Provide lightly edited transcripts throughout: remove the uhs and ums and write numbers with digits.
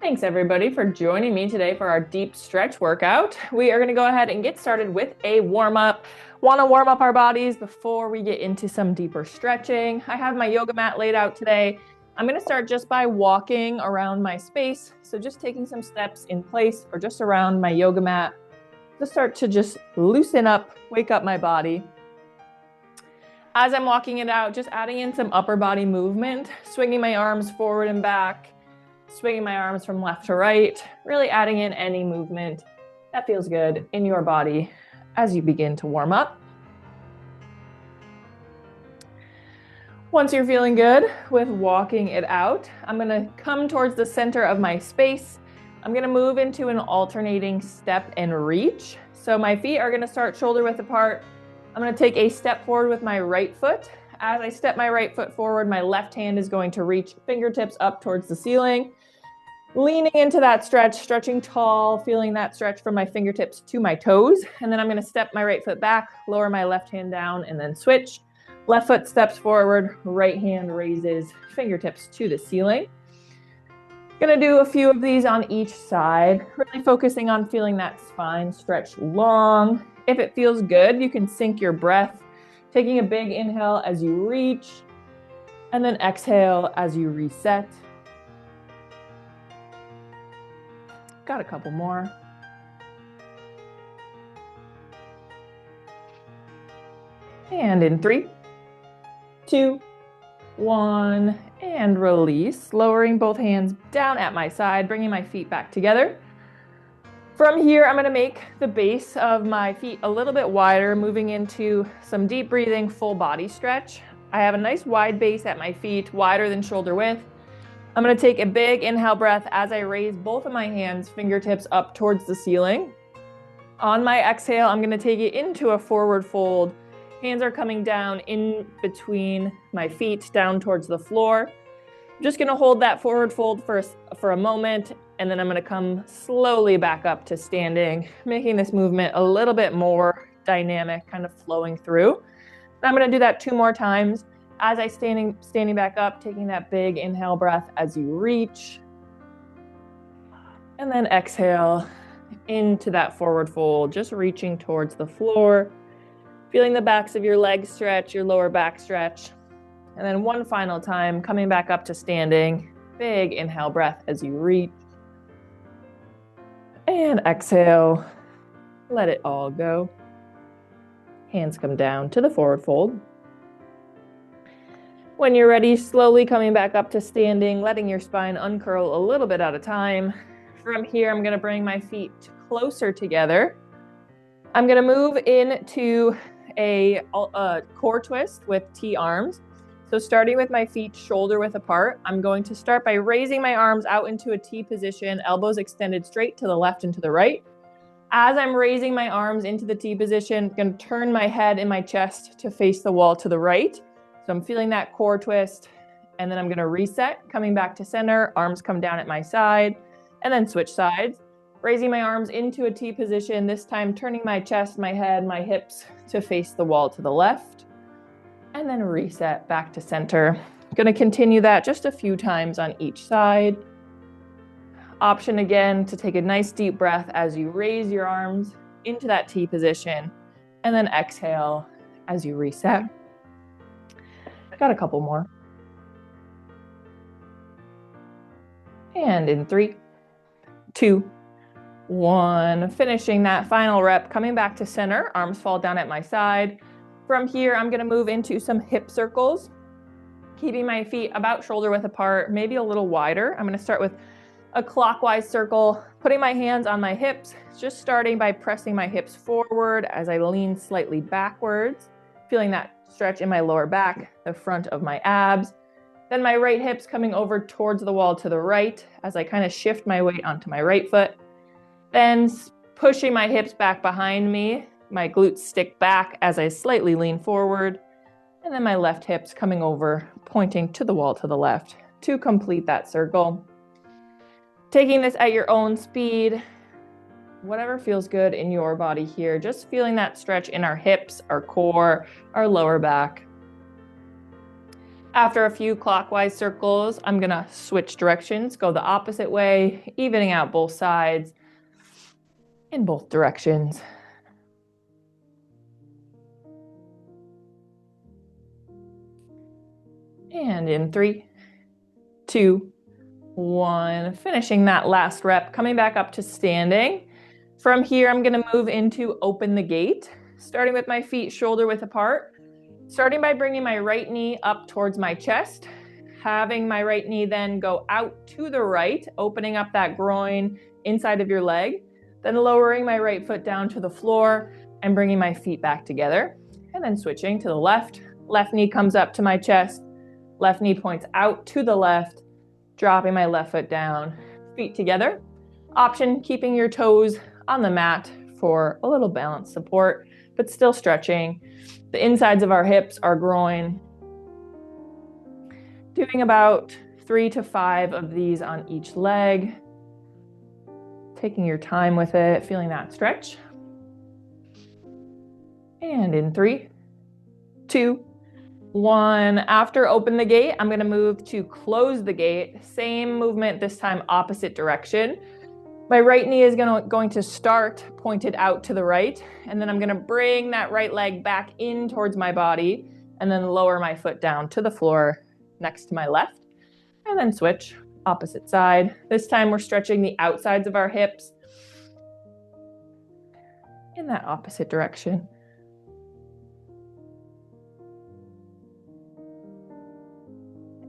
Thanks everybody for joining me today for our deep stretch workout. We are going to go ahead and get started with a warm-up. Want to warm up our bodies before we get into some deeper stretching. I have my yoga mat laid out today. I'm going to start just by walking around my space. So just taking some steps in place or just around my yoga mat to start to just loosen up, wake up my body. As I'm walking it out, just adding in some upper body movement, swinging my arms forward and back, swinging my arms from left to right, really adding in any movement that feels good in your body as you begin to warm up. Once you're feeling good with walking it out, I'm going to come towards the center of my space. I'm going to move into an alternating step and reach. So my feet are going to start shoulder width apart. I'm going to take a step forward with my right foot. As I step my right foot forward, my left hand is going to reach fingertips up towards the ceiling. Leaning into that stretch, stretching tall, feeling that stretch from my fingertips to my toes. And then I'm going to step my right foot back, lower my left hand down, and then switch. Left foot steps forward, right hand raises, fingertips to the ceiling. Going to do a few of these on each side, really focusing on feeling that spine stretch long. If it feels good, you can sync your breath, taking a big inhale as you reach, and then exhale as you reset. Got a couple more. And in 3, 2, 1, and release. Lowering both hands down at my side, bringing my feet back together. From here, I'm going to make the base of my feet a little bit wider, moving into some deep breathing, full body stretch. I have a nice wide base at my feet, wider than shoulder width. I'm going to take a big inhale breath as I raise both of my hands, fingertips up towards the ceiling. On my exhale, I'm going to take it into a forward fold. Hands are coming down in between my feet, down towards the floor. I'm just going to hold that forward fold for a moment, and then I'm going to come slowly back up to standing, making this movement a little bit more dynamic, kind of flowing through. And I'm going to do that 2 more times. As I standing back up, taking that big inhale breath as you reach. And then exhale into that forward fold, just reaching towards the floor. Feeling the backs of your legs stretch, your lower back stretch. And then one final time, coming back up to standing. Big inhale breath as you reach. And exhale. Let it all go. Hands come down to the forward fold. When you're ready, slowly coming back up to standing, letting your spine uncurl a little bit at a time. From here, I'm going to bring my feet closer together. I'm going to move into a core twist with T arms. So starting with my feet shoulder width apart, I'm going to start by raising my arms out into a T position, elbows extended straight to the left and to the right. As I'm raising my arms into the T position, I'm going to turn my head and my chest to face the wall to the right. So I'm feeling that core twist, and then I'm going to reset, coming back to center, arms come down at my side, and then switch sides. Raising my arms into a T position, this time turning my chest, my head, my hips to face the wall to the left, and then reset back to center. I'm going to continue that just a few times on each side. Option again to take a nice deep breath as you raise your arms into that T position, and then exhale as you reset. Got a couple more. And in 3, 2, 1, finishing that final rep, coming back to center, arms fall down at my side. From here, I'm going to move into some hip circles, keeping my feet about shoulder width apart, maybe a little wider. I'm going to start with a clockwise circle, putting my hands on my hips, just starting by pressing my hips forward as I lean slightly backwards, feeling that stretch in my lower back, the front of my abs. Then my right hip's coming over towards the wall to the right as I kind of shift my weight onto my right foot. Then pushing my hips back behind me, my glutes stick back as I slightly lean forward. And then my left hip's coming over, pointing to the wall to the left to complete that circle. Taking this at your own speed, whatever feels good in your body here, just feeling that stretch in our hips, our core, our lower back. After a few clockwise circles, I'm gonna switch directions, go the opposite way, evening out both sides in both directions. And in 3, 2, 1, finishing that last rep, coming back up to standing. From here, I'm gonna move into open the gate, starting with my feet shoulder width apart, starting by bringing my right knee up towards my chest, having my right knee then go out to the right, opening up that groin inside of your leg, then lowering my right foot down to the floor and bringing my feet back together, and then switching to the left. Left knee comes up to my chest, left knee points out to the left, dropping my left foot down, feet together. Option, keeping your toes on the mat for a little balance support, but still stretching. The insides of our hips, our groin. Doing about 3 to 5 of these on each leg. Taking your time with it, feeling that stretch. And in 3, 2, 1. After open the gate, I'm gonna move to close the gate. Same movement, this time opposite direction. My right knee is going to start pointed out to the right, and then I'm gonna bring that right leg back in towards my body, and then lower my foot down to the floor next to my left, and then switch, opposite side. This time we're stretching the outsides of our hips in that opposite direction.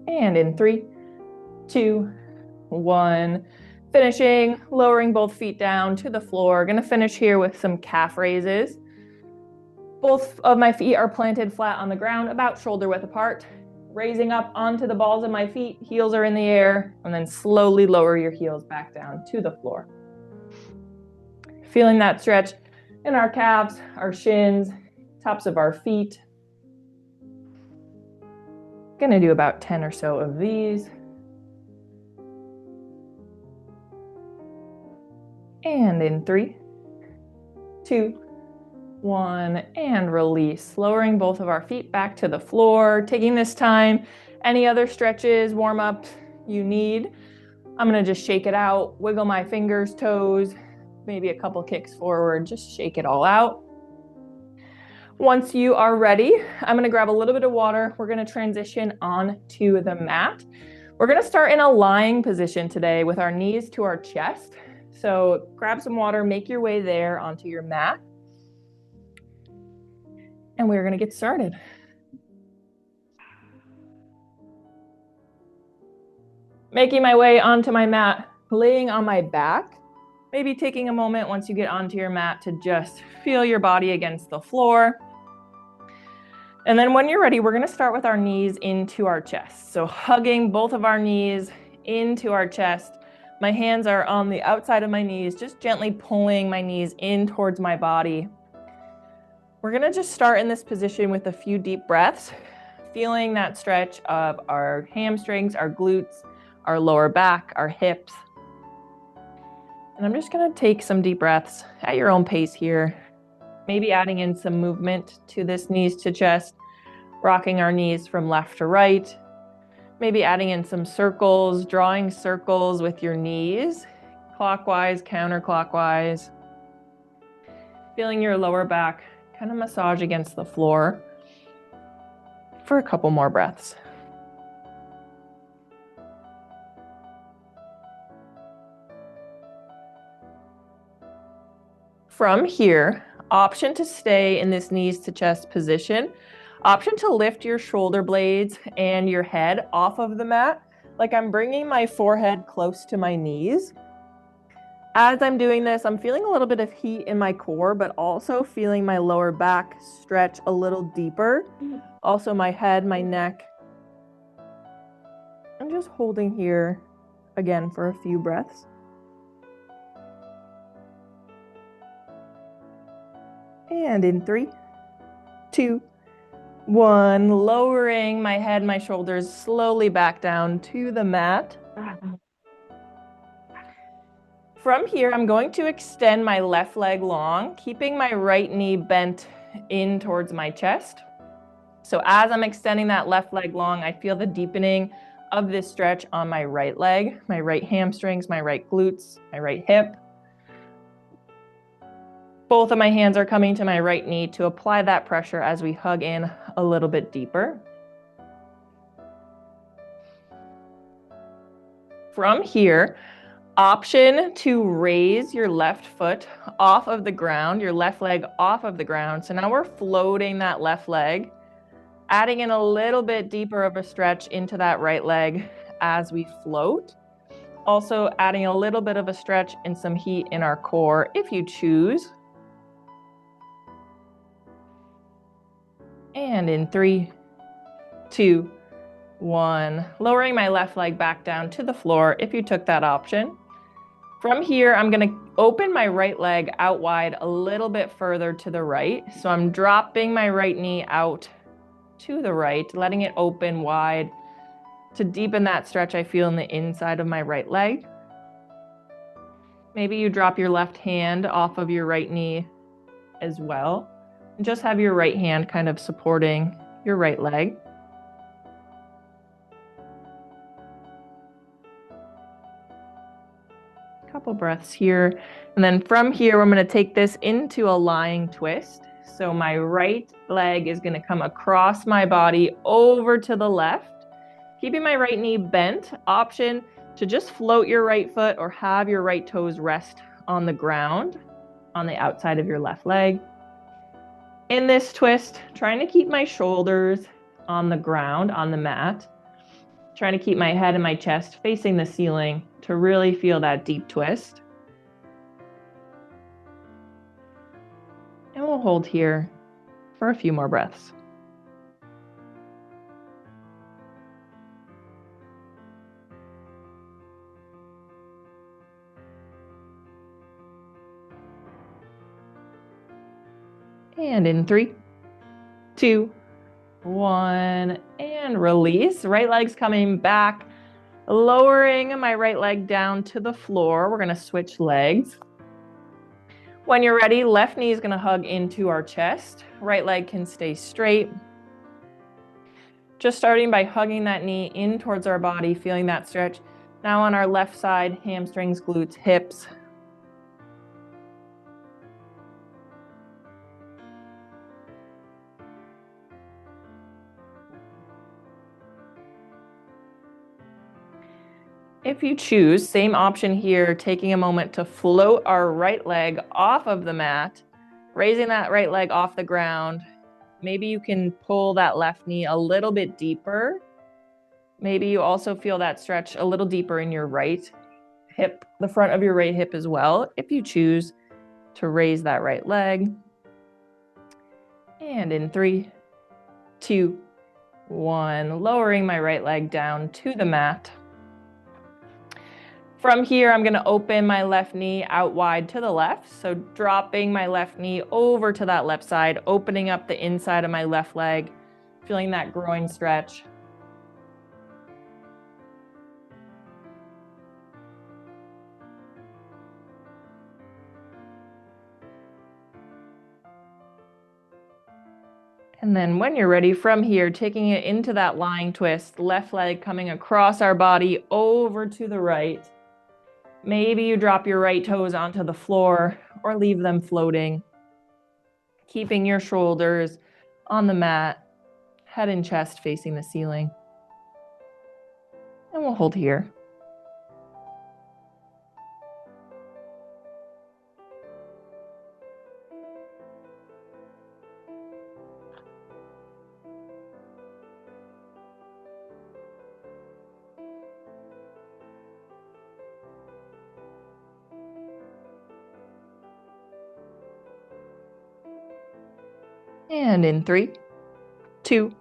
And in 3, 2, 1. Finishing, lowering both feet down to the floor. Gonna finish here with some calf raises. Both of my feet are planted flat on the ground, about shoulder width apart. Raising up onto the balls of my feet, heels are in the air, and then slowly lower your heels back down to the floor. Feeling that stretch in our calves, our shins, tops of our feet. Gonna do about 10 or so of these. And in 3, 2, 1, and release. Lowering both of our feet back to the floor. Taking this time, any other stretches, warm-ups you need. I'm gonna just shake it out, wiggle my fingers, toes, maybe a couple kicks forward, just shake it all out. Once you are ready, I'm gonna grab a little bit of water. We're gonna transition on to the mat. We're gonna start in a lying position today with our knees to our chest. So grab some water, make your way there onto your mat. And we're gonna get started. Making my way onto my mat, laying on my back. Maybe taking a moment once you get onto your mat to just feel your body against the floor. And then when you're ready, we're gonna start with our knees into our chest. So hugging both of our knees into our chest. My hands are on the outside of my knees, just gently pulling my knees in towards my body. We're gonna just start in this position with a few deep breaths, feeling that stretch of our hamstrings, our glutes, our lower back, our hips. And I'm just gonna take some deep breaths at your own pace here. Maybe adding in some movement to this knees to chest, rocking our knees from left to right. Maybe adding in some circles, drawing circles with your knees, clockwise, counterclockwise. Feeling your lower back kind of massage against the floor for a couple more breaths. From here, option to stay in this knees to chest position. Option to lift your shoulder blades and your head off of the mat, like I'm bringing my forehead close to my knees. As I'm doing this, I'm feeling a little bit of heat in my core, but also feeling my lower back stretch a little deeper. Also my head, my neck. I'm just holding here again for a few breaths. And in 3, 2, 1, lowering my head, my shoulders slowly back down to the mat. From here, I'm going to extend my left leg long, keeping my right knee bent in towards my chest. So as I'm extending that left leg long, I feel the deepening of this stretch on my right leg, my right hamstrings, my right glutes, my right hip. Both of my hands are coming to my right knee to apply that pressure as we hug in a little bit deeper. From here, option to raise your left foot off of the ground, your left leg off of the ground. So now we're floating that left leg, adding in a little bit deeper of a stretch into that right leg as we float. Also adding a little bit of a stretch and some heat in our core if you choose. And in 3, 2, 1, lowering my left leg back down to the floor if you took that option. From here, I'm gonna open my right leg out wide a little bit further to the right. So I'm dropping my right knee out to the right, letting it open wide to deepen that stretch I feel in the inside of my right leg. Maybe you drop your left hand off of your right knee as well. And just have your right hand kind of supporting your right leg. Couple breaths here. And then from here, I'm going to take this into a lying twist. So my right leg is going to come across my body over to the left, keeping my right knee bent. Option to just float your right foot or have your right toes rest on the ground on the outside of your left leg. In this twist, trying to keep my shoulders on the ground, on the mat, trying to keep my head and my chest facing the ceiling to really feel that deep twist. And we'll hold here for a few more breaths. And in 3, 2, 1, and release. Right leg's coming back, lowering my right leg down to the floor. We're gonna switch legs. When you're ready, left knee is gonna hug into our chest. Right leg can stay straight. Just starting by hugging that knee in towards our body, feeling that stretch. Now on our left side, hamstrings, glutes, hips. If you choose, same option here, taking a moment to float our right leg off of the mat, raising that right leg off the ground. Maybe you can pull that left knee a little bit deeper. Maybe you also feel that stretch a little deeper in your right hip, the front of your right hip as well, if you choose to raise that right leg. And in 3, 2, 1, lowering my right leg down to the mat. From here, I'm going to open my left knee out wide to the left. So dropping my left knee over to that left side, opening up the inside of my left leg, feeling that groin stretch. And then when you're ready, from here, taking it into that lying twist, left leg coming across our body over to the right. Maybe you drop your right toes onto the floor or leave them floating, keeping your shoulders on the mat, head and chest facing the ceiling. And we'll hold here. And in 3, 2,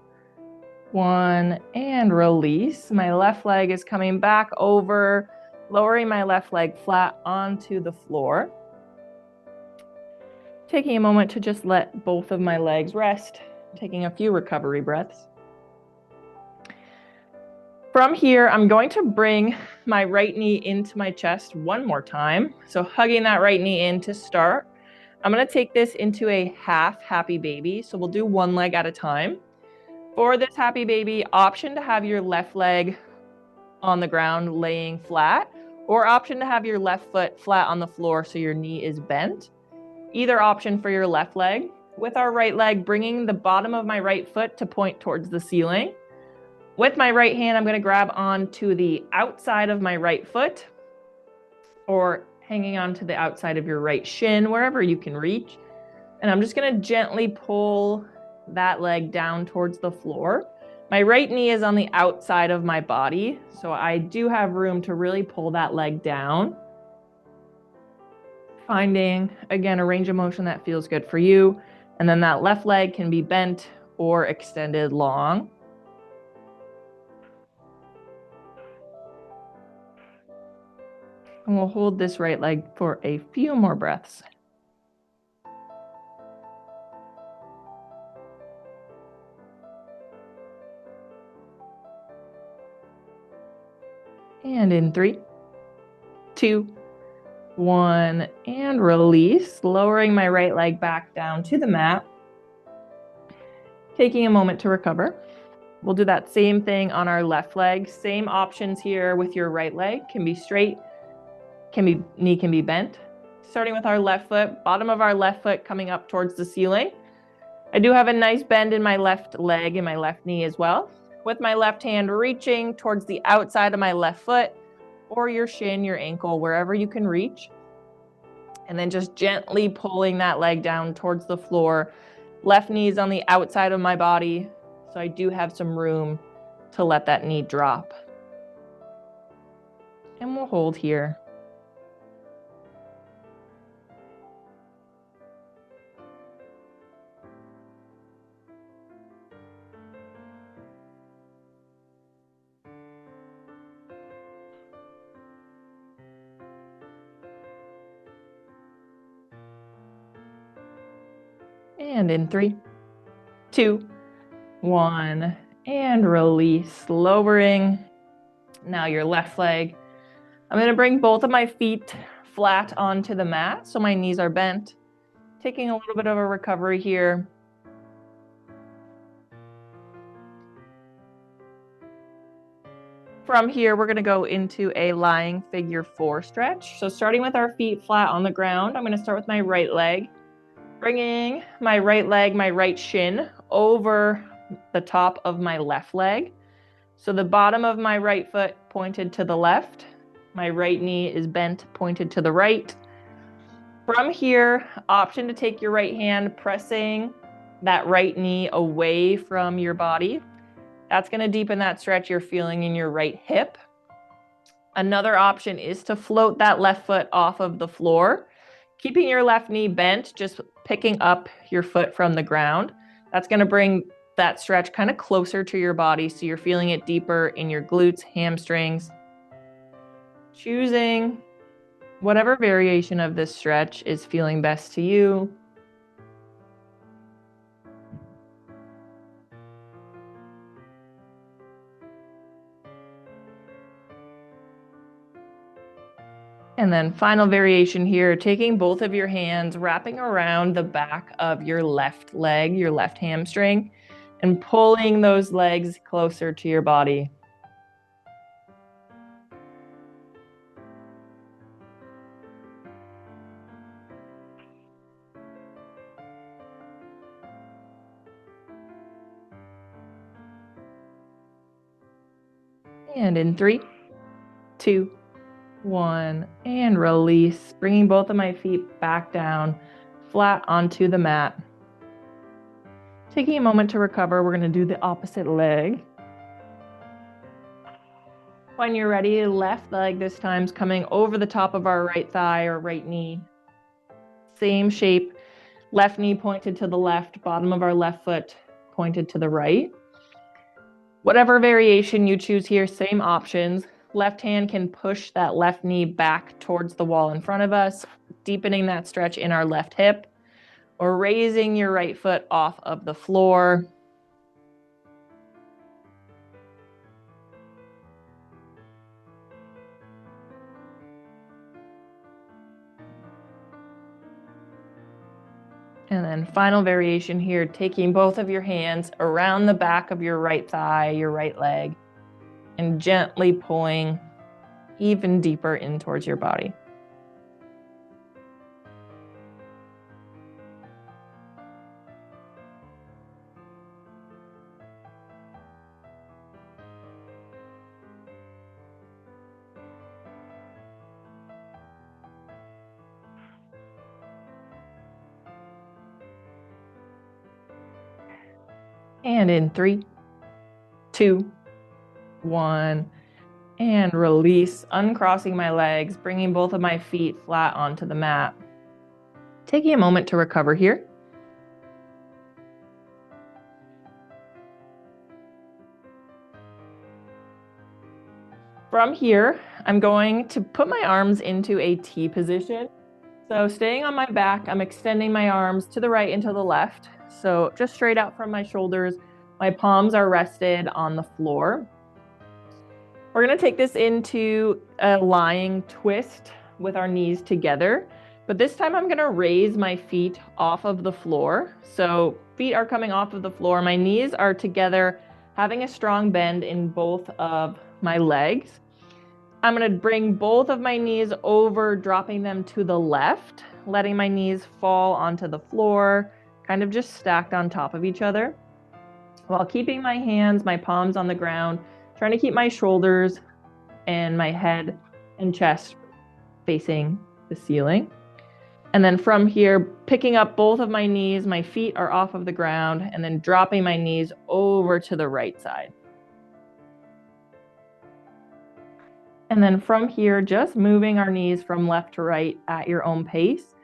1, and release. My left leg is coming back over, lowering my left leg flat onto the floor. Taking a moment to just let both of my legs rest, taking a few recovery breaths. From here, I'm going to bring my right knee into my chest one more time. So hugging that right knee in to start. I'm going to take this into a half happy baby. So we'll do one leg at a time. For this happy baby, option to have your left leg on the ground laying flat, or option to have your left foot flat on the floor so your knee is bent. Either option for your left leg. With our right leg, bringing the bottom of my right foot to point towards the ceiling. With my right hand, I'm going to grab onto the outside of my right foot, or hanging onto the outside of your right shin, wherever you can reach. And I'm just going to gently pull that leg down towards the floor. My right knee is on the outside of my body, so I do have room to really pull that leg down. Finding, again, a range of motion that feels good for you. And then that left leg can be bent or extended long. And we'll hold this right leg for a few more breaths. And in 3, 2, 1, and release, lowering my right leg back down to the mat. Taking a moment to recover. We'll do that same thing on our left leg. Same options here with your right leg. Can be straight, knee can be bent. Starting with our left foot, bottom of our left foot coming up towards the ceiling. I do have a nice bend in my left leg and my left knee as well. With my left hand reaching towards the outside of my left foot, or your shin, your ankle, wherever you can reach. And then just gently pulling that leg down towards the floor. Left knee is on the outside of my body, so I do have some room to let that knee drop. And we'll hold here. And in 3, 2, 1, and release, lowering. Now your left leg. I'm going to bring both of my feet flat onto the mat so my knees are bent. Taking a little bit of a recovery here. From here, we're going to go into a lying figure 4 stretch. So starting with our feet flat on the ground, I'm going to start with my right leg. Bringing my right leg, my right shin over the top of my left leg. So the bottom of my right foot pointed to the left. My right knee is bent, pointed to the right. From here, option to take your right hand, pressing that right knee away from your body. That's going to deepen that stretch you're feeling in your right hip. Another option is to float that left foot off of the floor, keeping your left knee bent, just picking up your foot from the ground. That's going to bring that stretch kind of closer to your body, so you're feeling it deeper in your glutes, hamstrings. Choosing whatever variation of this stretch is feeling best to you. And then final variation here, taking both of your hands, wrapping around the back of your left leg, your left hamstring, and pulling those legs closer to your body. And in 3, 2, 1, and release, bringing both of my feet back down, flat onto the mat. Taking a moment to recover, we're going to do the opposite leg. When you're ready, left leg this time is coming over the top of our right thigh or right knee. Same shape, left knee pointed to the left, bottom of our left foot pointed to the right. Whatever variation you choose here, same options. Left hand can push that left knee back towards the wall in front of us, deepening that stretch in our left hip, or raising your right foot off of the floor. And then final variation here, taking both of your hands around the back of your right thigh, your right leg, and gently pulling even deeper in towards your body. And in 3, 2, 1, and release, uncrossing my legs, bringing both of my feet flat onto the mat. Taking a moment to recover here. From here, I'm going to put my arms into a T position. So staying on my back, I'm extending my arms to the right and to the left. So just straight out from my shoulders, my palms are rested on the floor. We're gonna take this into a lying twist with our knees together, but this time I'm gonna raise my feet off of the floor. So feet are coming off of the floor, my knees are together, having a strong bend in both of my legs. I'm gonna bring both of my knees over, dropping them to the left, letting my knees fall onto the floor, kind of just stacked on top of each other, while keeping my hands, my palms on the ground, trying to keep my shoulders and my head and chest facing the ceiling. And then from here, picking up both of my knees, my feet are off of the ground, and then dropping my knees over to the right side. And then from here, just moving our knees from left to right at your own pace.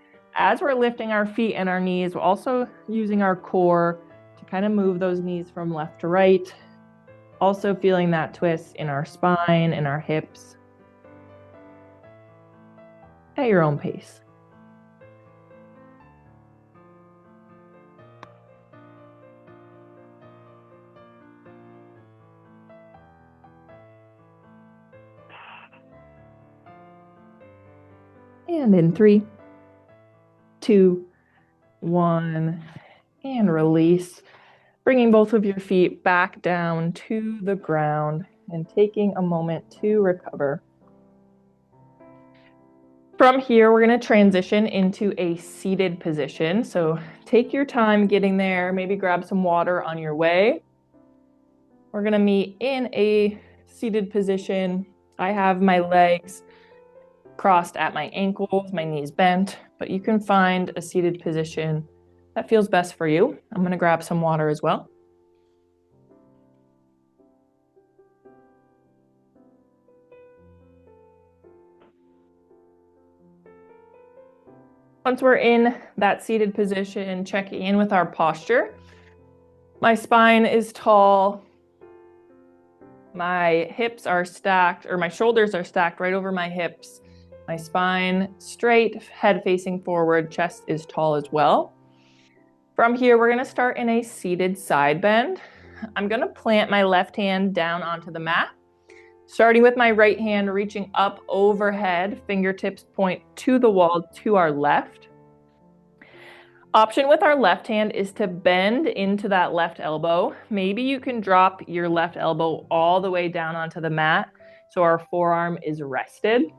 As we're lifting our feet and our knees, we're also using our core to kind of move those knees from left to right. Also feeling that twist in our spine and our hips at your own pace. And in 3, 2, 1, and release. Bringing both of your feet back down to the ground and taking a moment to recover. From here, we're going to transition into a seated position. So take your time getting there, maybe grab some water on your way. We're going to meet in a seated position. I have my legs crossed at my ankles, my knees bent, but you can find a seated position that feels best for you. I'm going to grab some water as well. Once we're in that seated position, checking in with our posture. My spine is tall. My hips are stacked, or my shoulders are stacked right over my hips. My spine straight, head facing forward, chest is tall as well. From here, we're going to start in a seated side bend. I'm going to plant my left hand down onto the mat, starting with my right hand reaching up overhead, fingertips point to the wall to our left. Option with our left hand is to bend into that left elbow. Maybe you can drop your left elbow all the way down onto the mat so our forearm is rested.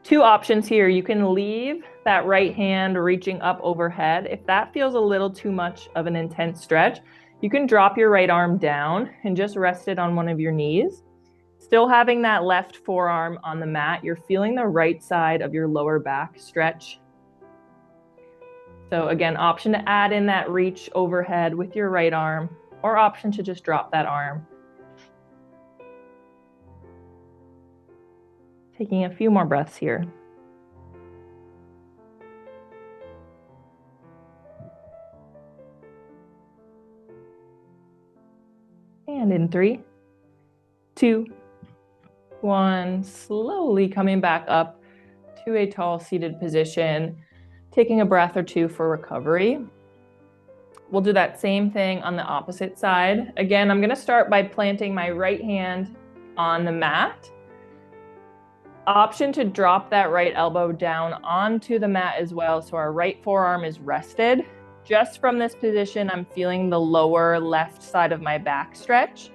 2 options here. You can leave that right hand reaching up overhead. If that feels a little too much of an intense stretch, you can drop your right arm down and just rest it on one of your knees. Still having that left forearm on the mat, you're feeling the right side of your lower back stretch. So again, option to add in that reach overhead with your right arm, or option to just drop that arm. Taking a few more breaths here. And in 3, 2, 1, slowly coming back up to a tall seated position, taking a breath or two for recovery. We'll do that same thing on the opposite side. Again, I'm going to start by planting my right hand on the mat. Option to drop that right elbow down onto the mat as well, so our right forearm is rested. Just from this position, I'm feeling the lower left side of my back stretch.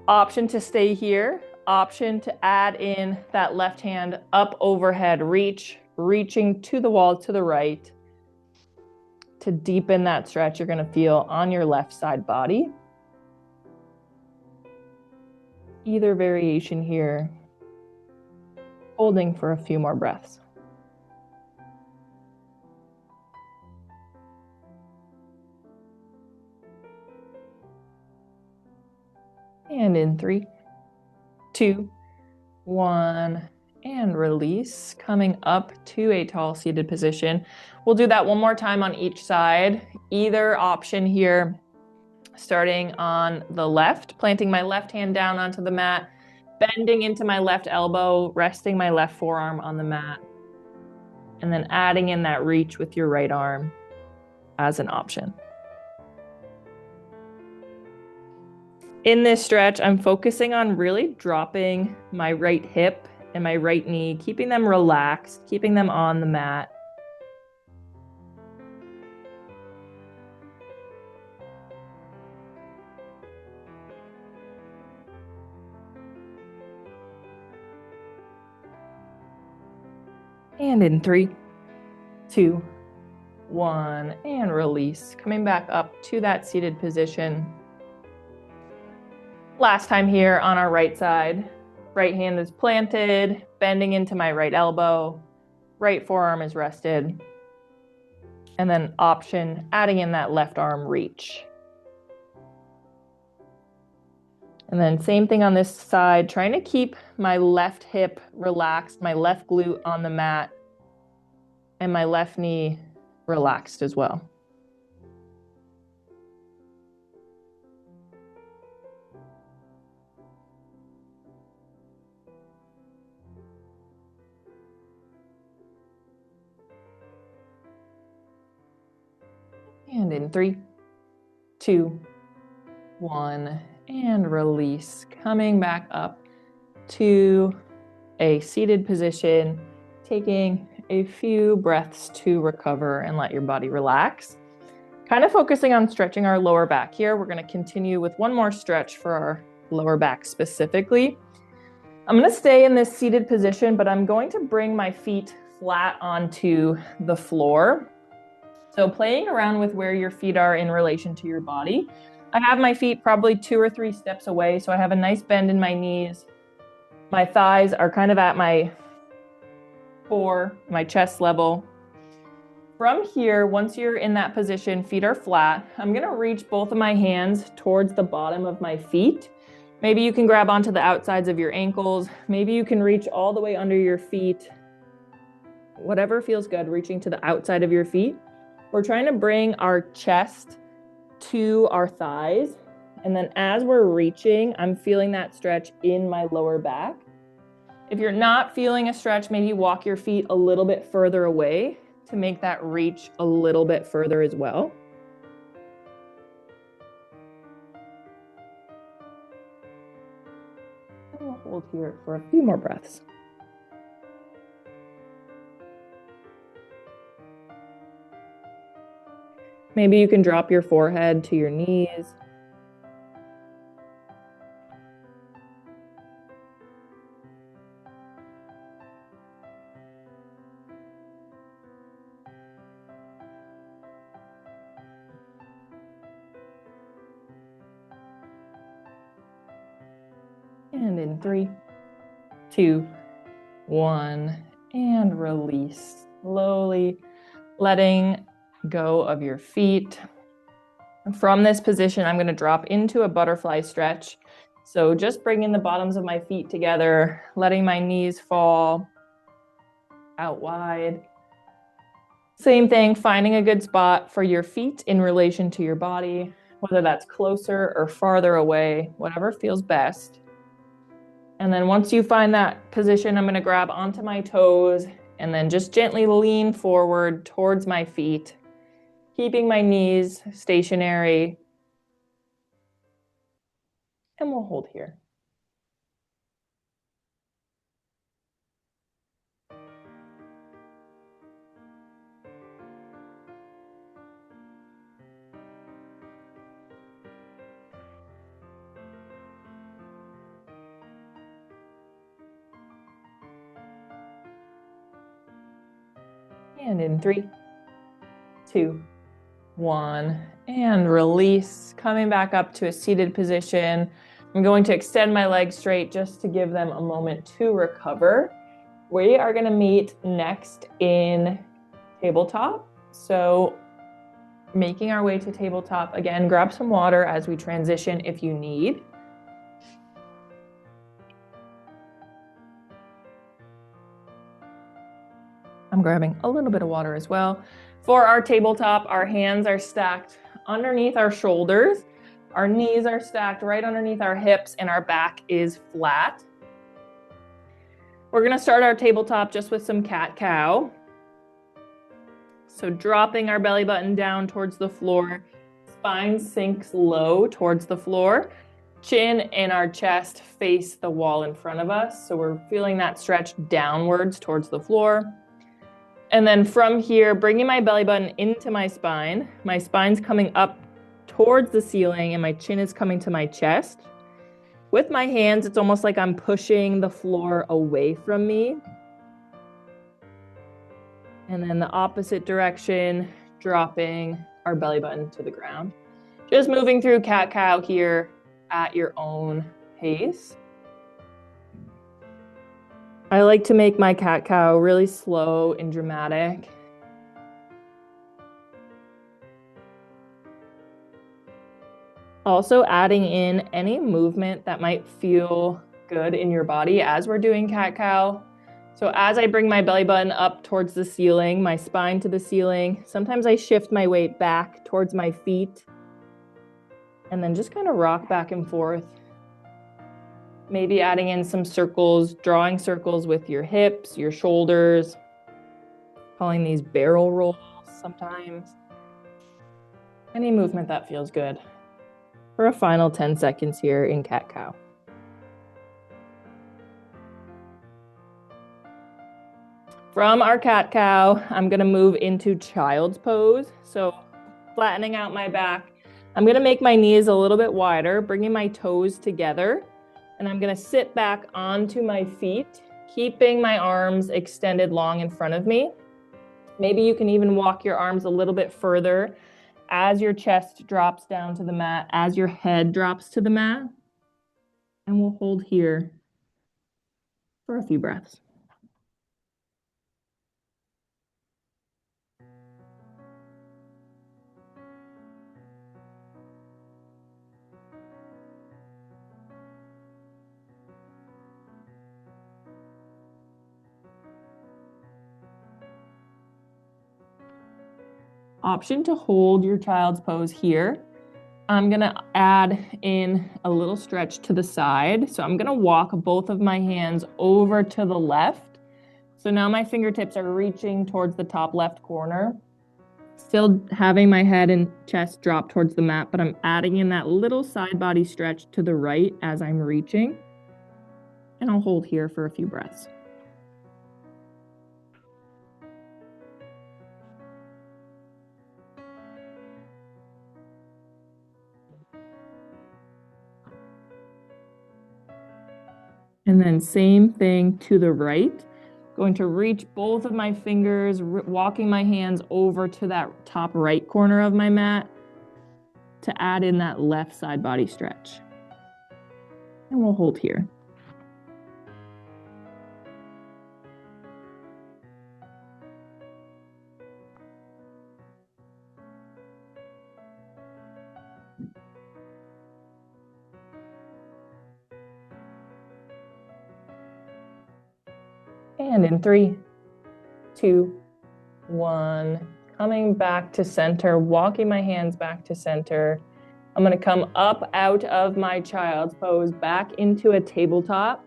Option to stay here. Option to add in that left hand up overhead reach, reaching to the wall to the right to deepen that stretch you're going to feel on your left side body. Either variation here, holding for a few more breaths. And in 3, 2, 1, and release, coming up to a tall seated position. We'll do that one more time on each side. Either option here, starting on the left, planting my left hand down onto the mat, bending into my left elbow, resting my left forearm on the mat, and then adding in that reach with your right arm as an option. In this stretch, I'm focusing on really dropping my right hip and my right knee, keeping them relaxed, keeping them on the mat. And in 3, 2, 1, and release. Coming back up to that seated position. Last time here on our right side. Right hand is planted, bending into my right elbow. Right forearm is rested. And then option, adding in that left arm reach. And then same thing on this side, trying to keep my left hip relaxed, my left glute on the mat, and my left knee relaxed as well. And in 3, 2, 1, and release. Coming back up to a seated position, taking a few breaths to recover and let your body relax. Kind of focusing on stretching our lower back here. We're going to continue with one more stretch for our lower back specifically. I'm going to stay in this seated position, but I'm going to bring my feet flat onto the floor. So playing around with where your feet are in relation to your body. I have my feet probably 2 or 3 steps away, so I have a nice bend in my knees. My thighs are kind of at my core, my chest level. From here, once you're in that position, feet are flat, I'm going to reach both of my hands towards the bottom of my feet. Maybe you can grab onto the outsides of your ankles. Maybe you can reach all the way under your feet. Whatever feels good, reaching to the outside of your feet. We're trying to bring our chest to our thighs. And then as we're reaching, I'm feeling that stretch in my lower back. If you're not feeling a stretch, maybe walk your feet a little bit further away to make that reach a little bit further as well. And we'll hold here for a few more breaths. Maybe you can drop your forehead to your knees. And in 3, 2, 1, and release. Slowly letting go of your feet. From this position, I'm going to drop into a butterfly stretch. So just bringing the bottoms of my feet together, letting my knees fall out wide. Same thing, finding a good spot for your feet in relation to your body, whether that's closer or farther away, whatever feels best. And then once you find that position, I'm going to grab onto my toes and then just gently lean forward towards my feet, keeping my knees stationary. And we'll hold here. And in 3, 2, 1, and release. Coming back up to a seated position. I'm going to extend my legs straight just to give them a moment to recover. We are going to meet next in tabletop. So making our way to tabletop. Again, grab some water as we transition if you need. I'm grabbing a little bit of water as well. For our tabletop, our hands are stacked underneath our shoulders. Our knees are stacked right underneath our hips and our back is flat. We're going to start our tabletop just with some cat-cow. So dropping our belly button down towards the floor, spine sinks low towards the floor, chin and our chest face the wall in front of us. So we're feeling that stretch downwards towards the floor. And then from here, bringing my belly button into my spine. My spine's coming up towards the ceiling and my chin is coming to my chest. With my hands, it's almost like I'm pushing the floor away from me. And then the opposite direction, dropping our belly button to the ground. Just moving through cat-cow here at your own pace. I like to make my cat-cow really slow and dramatic. Also adding in any movement that might feel good in your body as we're doing cat-cow. So as I bring my belly button up towards the ceiling, my spine to the ceiling, sometimes I shift my weight back towards my feet and then just kind of rock back and forth. Maybe adding in some circles, drawing circles with your hips, your shoulders, calling these barrel rolls sometimes. Any movement that feels good. For a final 10 seconds here in cat-cow. From our cat-cow, I'm going to move into child's pose. So flattening out my back. I'm going to make my knees a little bit wider, bringing my toes together. And I'm going to sit back onto my feet, keeping my arms extended long in front of me. Maybe you can even walk your arms a little bit further as your chest drops down to the mat, as your head drops to the mat. And we'll hold here for a few breaths. Option to hold your child's pose here. I'm gonna add in a little stretch to the side. So I'm gonna walk both of my hands over to the left. So now my fingertips are reaching towards the top left corner. Still having my head and chest drop towards the mat, but I'm adding in that little side body stretch to the right as I'm reaching. And I'll hold here for a few breaths. And then same thing to the right. Going to reach both of my fingers, walking my hands over to that top right corner of my mat to add in that left side body stretch. And we'll hold here. And in 3, 2, 1, coming back to center, walking my hands back to center. I'm going to come up out of my child's pose back into a tabletop,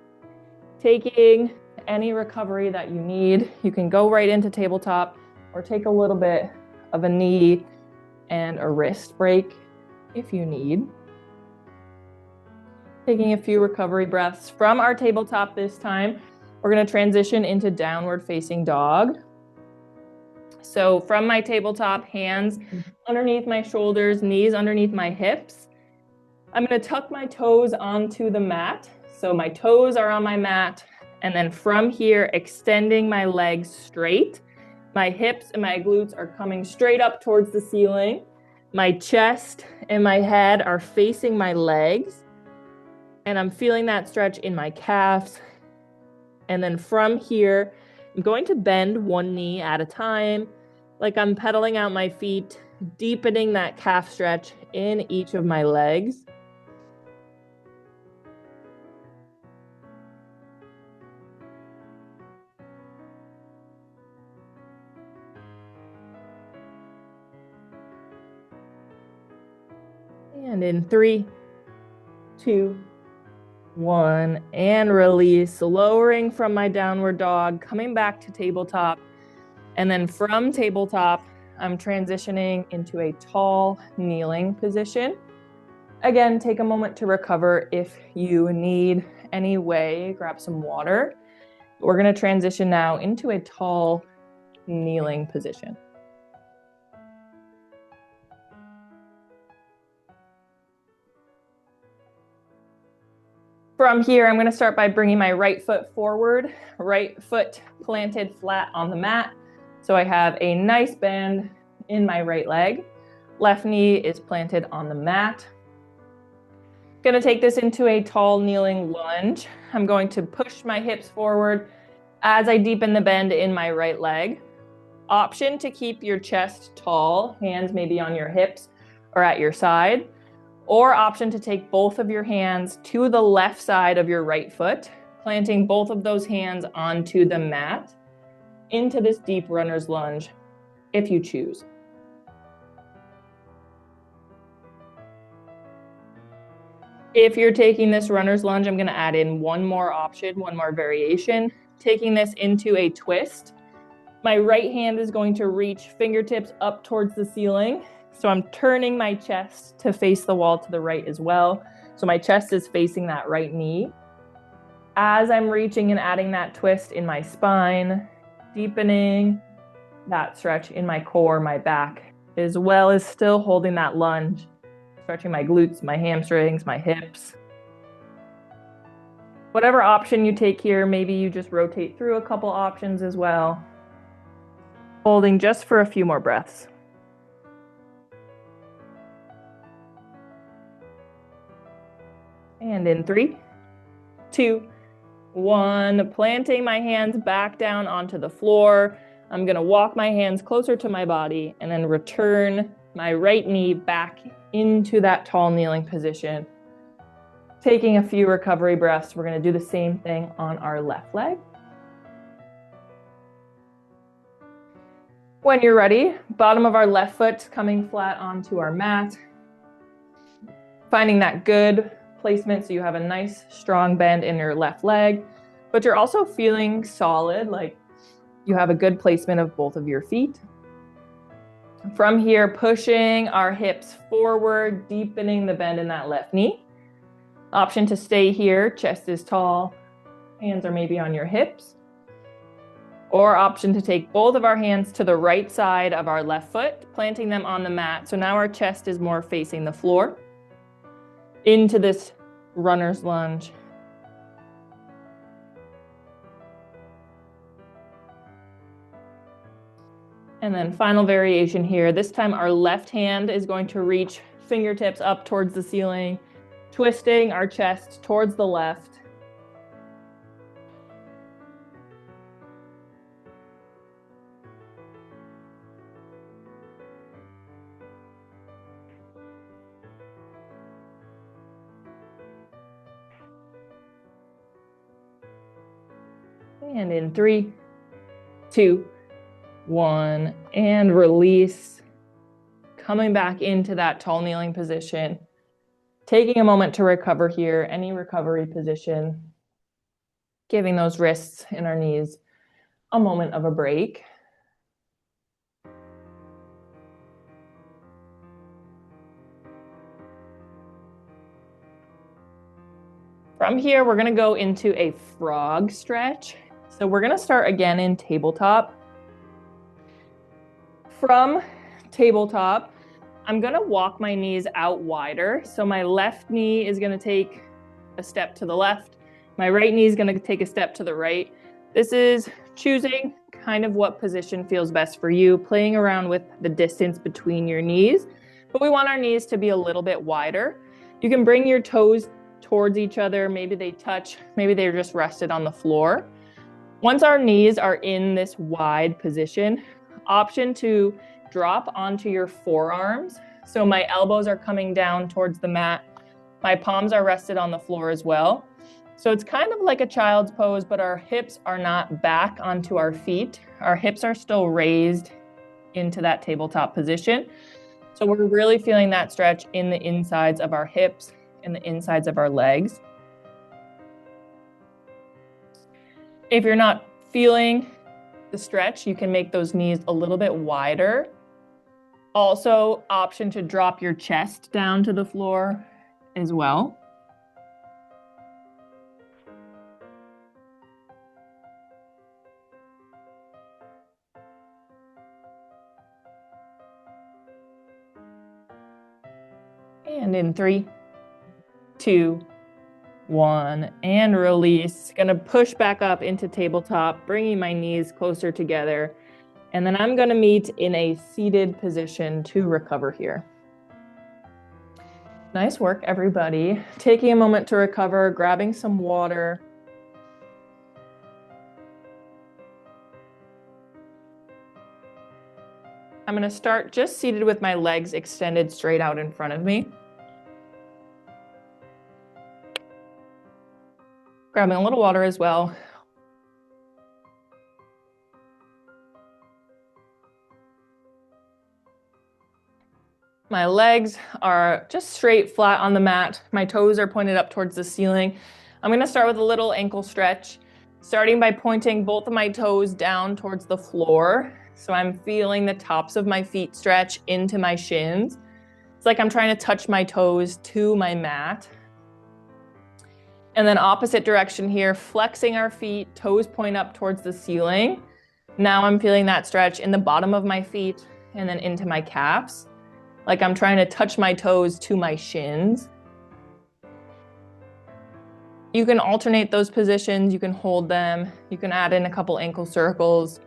taking any recovery that you need. You can go right into tabletop or take a little bit of a knee and a wrist break if you need. Taking a few recovery breaths from our tabletop this time. We're going to transition into downward facing dog. So from my tabletop, hands underneath my shoulders, knees underneath my hips. I'm going to tuck my toes onto the mat. So my toes are on my mat. And then from here, extending my legs straight, My hips and my glutes are coming straight up towards the ceiling. My chest and my head are facing my legs. And I'm feeling that stretch in my calves. And then from here, I'm going to bend one knee at a time, like I'm pedaling out my feet, deepening that calf stretch in each of my legs. And in 3, 2, 1, and release, lowering from my downward dog, coming back to tabletop. And then from tabletop, I'm transitioning into a tall kneeling position. Again, take a moment to recover if you need any way, grab some water. We're going to transition now into a tall kneeling position. From here, I'm going to start by bringing my right foot forward, right foot planted flat on the mat. So I have a nice bend in my right leg. Left knee is planted on the mat. Going to take this into a tall kneeling lunge. I'm going to push my hips forward as I deepen the bend in my right leg. Option to keep your chest tall, hands maybe on your hips or at your side. Or option to take both of your hands to the left side of your right foot, planting both of those hands onto the mat into this deep runner's lunge, if you choose. If you're taking this runner's lunge, I'm going to add in one more option, one more variation, taking this into a twist. My right hand is going to reach fingertips up towards the ceiling. So I'm turning my chest to face the wall to the right as well. So my chest is facing that right knee. As I'm reaching and adding that twist in my spine, deepening that stretch in my core, my back, as well as still holding that lunge, stretching my glutes, my hamstrings, my hips. Whatever option you take here, maybe you just rotate through a couple options as well. Holding just for a few more breaths. And in 3, 2, 1, planting my hands back down onto the floor. I'm going to walk my hands closer to my body and then return my right knee back into that tall kneeling position. Taking a few recovery breaths. We're going to do the same thing on our left leg. When you're ready, bottom of our left foot coming flat onto our mat. Finding that good placement so you have a nice strong bend in your left leg, but you're also feeling solid, like you have a good placement of both of your feet. From here, pushing our hips forward, deepening the bend in that left knee. Option to stay here, chest is tall, hands are maybe on your hips. Or option to take both of our hands to the right side of our left foot, planting them on the mat. So now our chest is more facing the floor. Into this runner's lunge. And then final variation here. This time our left hand is going to reach fingertips up towards the ceiling, twisting our chest towards the left. And in 3, 2, 1, and release. Coming back into that tall kneeling position. Taking a moment to recover here, any recovery position. Giving those wrists and our knees a moment of a break. From here, we're going to go into a frog stretch. So we're going to start again in tabletop. From tabletop, I'm going to walk my knees out wider. So my left knee is going to take a step to the left. My right knee is going to take a step to the right. This is choosing kind of what position feels best for you, playing around with the distance between your knees, but we want our knees to be a little bit wider. You can bring your toes towards each other. Maybe they touch, maybe they're just rested on the floor. Once our knees are in this wide position, option to drop onto your forearms. So my elbows are coming down towards the mat. My palms are rested on the floor as well. So it's kind of like a child's pose, but our hips are not back onto our feet. Our hips are still raised into that tabletop position. So we're really feeling that stretch in the insides of our hips and the insides of our legs. If you're not feeling the stretch, you can make those knees a little bit wider. Also, option to drop your chest down to the floor as well. And in 3, 2, 1, and release. Gonna push back up into tabletop, bringing my knees closer together. And then I'm gonna meet in a seated position to recover here. Nice work, everybody. Taking a moment to recover, grabbing some water. I'm gonna start just seated with my legs extended straight out in front of me. Grabbing a little water as well. My legs are just straight, flat on the mat. My toes are pointed up towards the ceiling. I'm gonna start with a little ankle stretch, starting by pointing both of my toes down towards the floor. So I'm feeling the tops of my feet stretch into my shins. It's like I'm trying to touch my toes to my mat. And then opposite direction here, flexing our feet, toes point up towards the ceiling. Now I'm feeling that stretch in the bottom of my feet and then into my calves. Like I'm trying to touch my toes to my shins. You can alternate those positions, you can hold them, you can add in a couple ankle circles.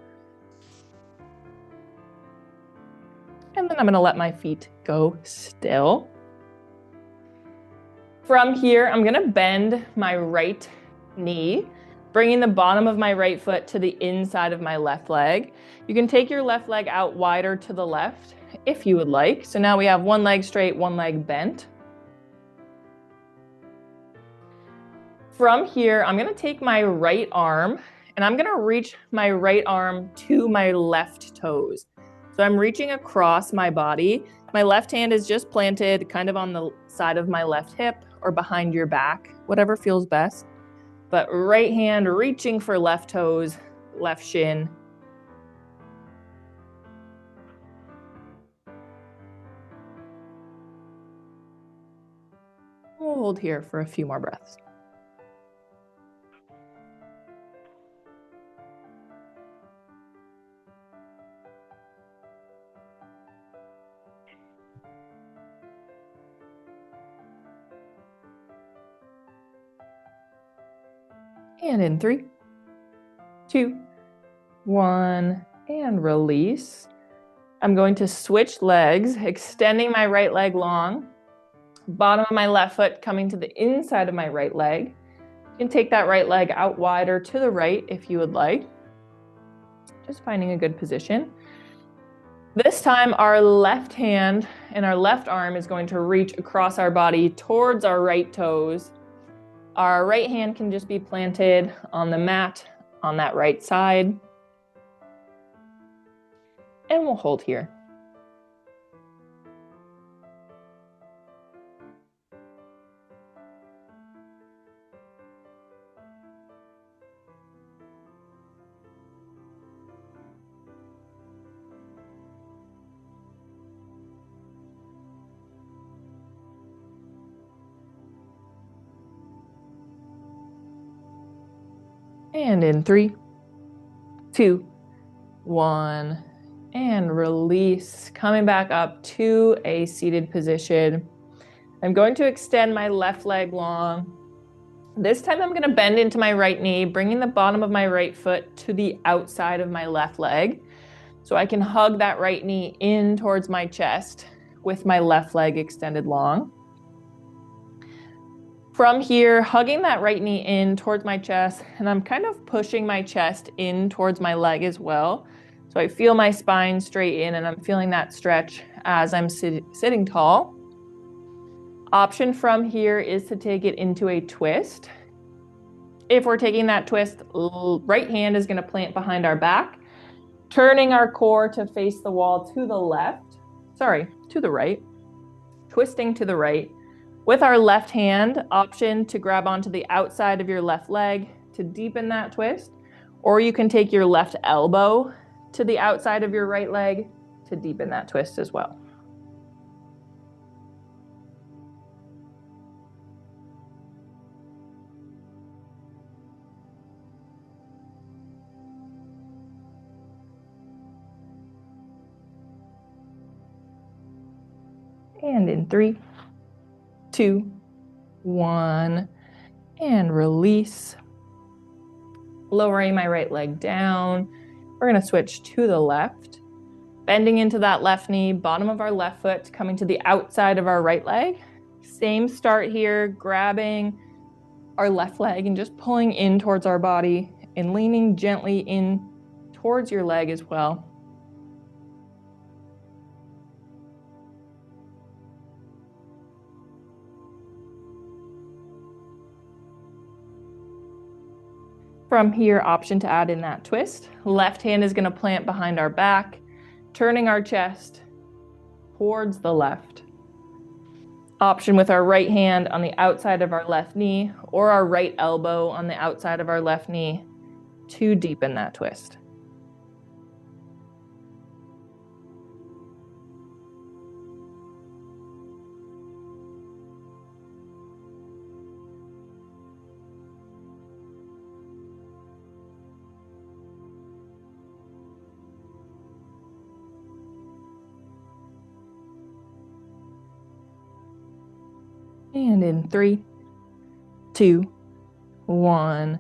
And then I'm gonna let my feet go still. From here, I'm gonna bend my right knee, bringing the bottom of my right foot to the inside of my left leg. You can take your left leg out wider to the left if you would like. So now we have one leg straight, one leg bent. From here, I'm gonna take my right arm and I'm gonna reach my right arm to my left toes. So I'm reaching across my body. My left hand is just planted kind of on the side of my left hip or behind your back, whatever feels best. But right hand reaching for left toes, left shin. We'll hold here for a few more breaths. And in 3, 2, 1, and release. I'm going to switch legs, extending my right leg long, bottom of my left foot coming to the inside of my right leg. You can take that right leg out wider to the right if you would like. Just finding a good position. This time our left hand and our left arm is going to reach across our body towards our right toes. Our right hand can just be planted on the mat on that right side. And we'll hold here. And in 3, 2, 1, and release. Coming back up to a seated position. I'm going to extend my left leg long, This time I'm gonna bend into my right knee, bringing the bottom of my right foot to the outside of my left leg. So I can hug that right knee in towards my chest with my left leg extended long. From here, hugging that right knee in towards my chest, and I'm kind of pushing my chest in towards my leg as well. So I feel my spine straighten and I'm feeling that stretch as I'm sitting tall. Option from here is to take it into a twist. If we're taking that twist, right hand is going to plant behind our back, turning our core to face the wall to the left. Sorry, to the right. Twisting to the right. With our left hand, option to grab onto the outside of your left leg to deepen that twist, or you can take your left elbow to the outside of your right leg to deepen that twist as well. And in 3, 2, 1, and release. Lowering my right leg down. We're gonna switch to the left. Bending into that left knee, bottom of our left foot coming to the outside of our right leg. Same start here, grabbing our left leg and just pulling in towards our body and leaning gently in towards your leg as well. From here, option to add in that twist. Left hand is going to plant behind our back, turning our chest towards the left. Option with our right hand on the outside of our left knee or our right elbow on the outside of our left knee to deepen that twist. And in 3, 2, 1,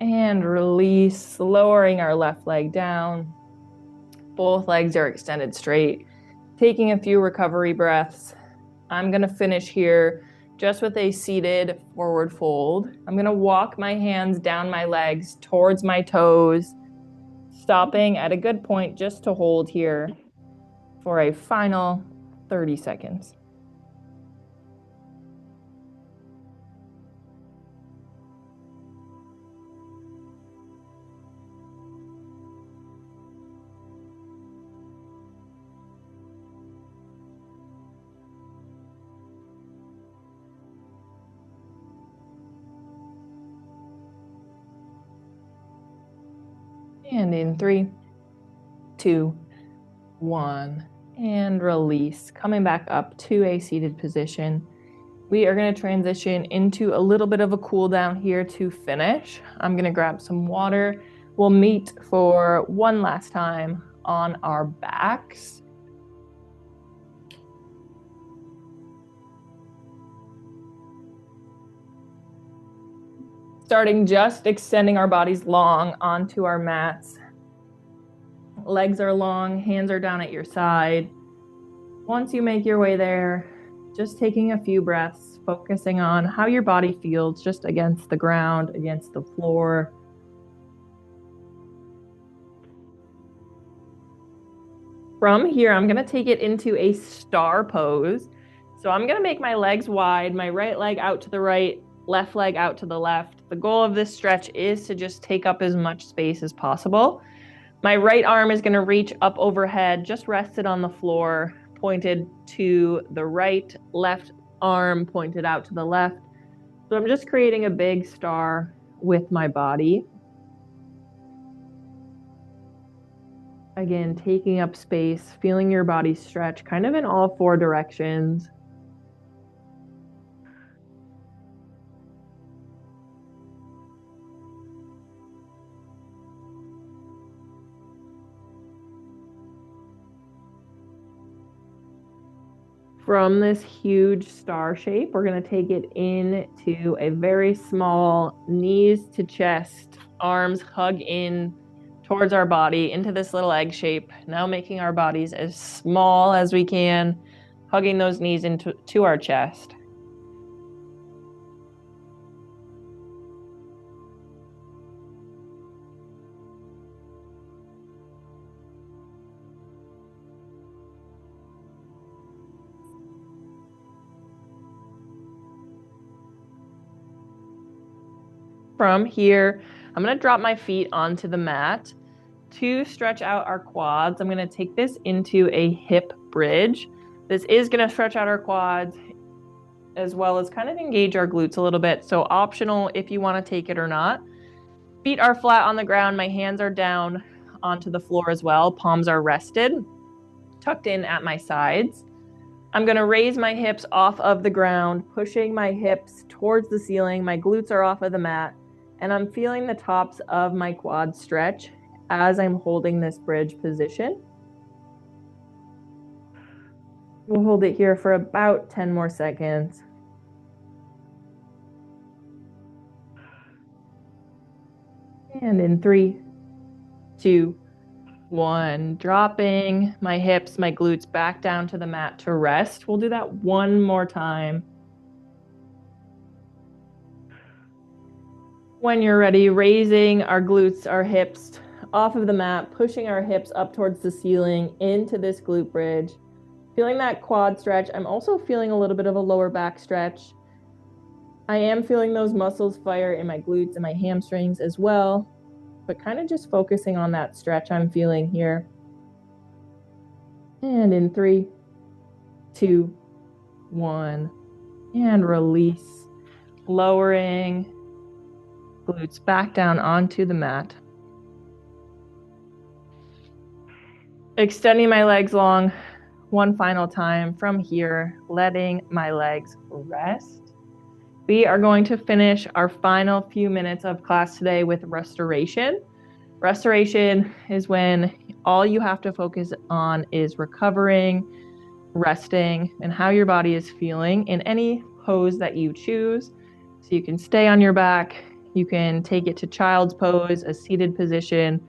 and release, lowering our left leg down. Both legs are extended straight. Taking a few recovery breaths. I'm gonna finish here just with a seated forward fold. I'm gonna walk my hands down my legs towards my toes, stopping at a good point just to hold here for a final 30 seconds. And in 3, 2, 1, and release. Coming back up to a seated position. We are going to transition into a little bit of a cool down here to finish. I'm going to grab some water. We'll meet for one last time on our backs. Starting just extending our bodies long onto our mats. Legs are long, hands are down at your side. Once you make your way there, just taking a few breaths, focusing on how your body feels just against the ground, against the floor. From here, I'm gonna take it into a star pose. So I'm gonna make my legs wide, my right leg out to the right, left leg out to the left. The goal of this stretch is to just take up as much space as possible. My right arm is gonna reach up overhead, just rested on the floor, pointed to the right, left arm pointed out to the left. So I'm just creating a big star with my body. Again, taking up space, feeling your body stretch kind of in all 4 directions. from this huge star shape, we're going to take it into a very small knees to chest, arms hug in towards our body into this little egg shape. Now making our bodies as small as we can, hugging those knees into our chest. From here, I'm going to drop my feet onto the mat to stretch out our quads. I'm going to take this into a hip bridge. This is going to stretch out our quads as well as kind of engage our glutes a little bit. So optional if you want to take it or not. Feet are flat on the ground. My hands are down onto the floor as well. Palms are rested, tucked in at my sides. I'm going to raise my hips off of the ground, pushing my hips towards the ceiling. My glutes are off of the mat, and I'm feeling the tops of my quads stretch as I'm holding this bridge position. We'll hold it here for about 10 more seconds. And in 3, 2, 1, dropping my hips, my glutes back down to the mat to rest. We'll do that one more time. When you're ready, raising our glutes, our hips off of the mat, pushing our hips up towards the ceiling into this glute bridge. Feeling that quad stretch. I'm also feeling a little bit of a lower back stretch. I am feeling those muscles fire in my glutes and my hamstrings as well, but kind of just focusing on that stretch I'm feeling here. And in 3, 2, 1, and release. Lowering glutes back down onto the mat. Extending my legs long one final time from here, letting my legs rest. We are going to finish our final few minutes of class today with restoration. Restoration is when all you have to focus on is recovering, resting, and how your body is feeling in any pose that you choose. So you can stay on your back, you can take it to child's pose, a seated position,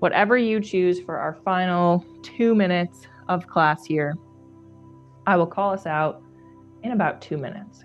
whatever you choose for our final 2 minutes of class here. I will call us out in about 2 minutes.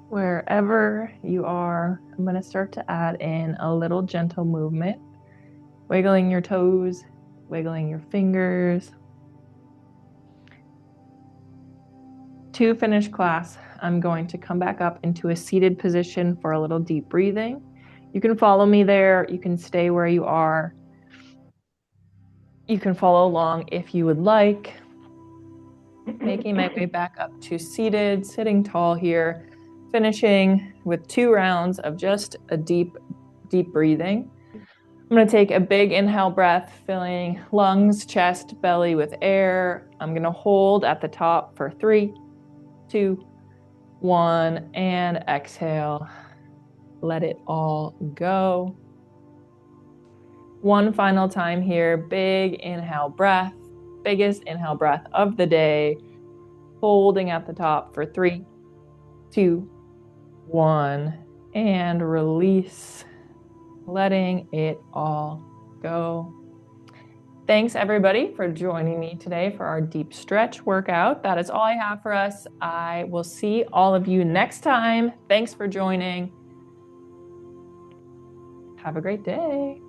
Wherever you are, I'm going to start to add in a little gentle movement, wiggling your toes, wiggling your fingers. To finish class, I'm going to come back up into a seated position for a little deep breathing. You can follow me there. You can stay where you are. You can follow along if you would like. Making my way back up to seated, sitting tall here, finishing with 2 rounds of just a deep breathing. I'm going to take a big inhale breath, filling lungs, chest, belly with air. I'm going to hold at the top for 3, 2, 1, and exhale. Let it all go. One final time here, big inhale breath, biggest inhale breath of the day. Holding at the top for 3, 2, 1, and release, letting it all go. Thanks everybody for joining me today for our deep stretch workout. That is all I have for us. I will see all of you next time. Thanks for joining. Have a great day.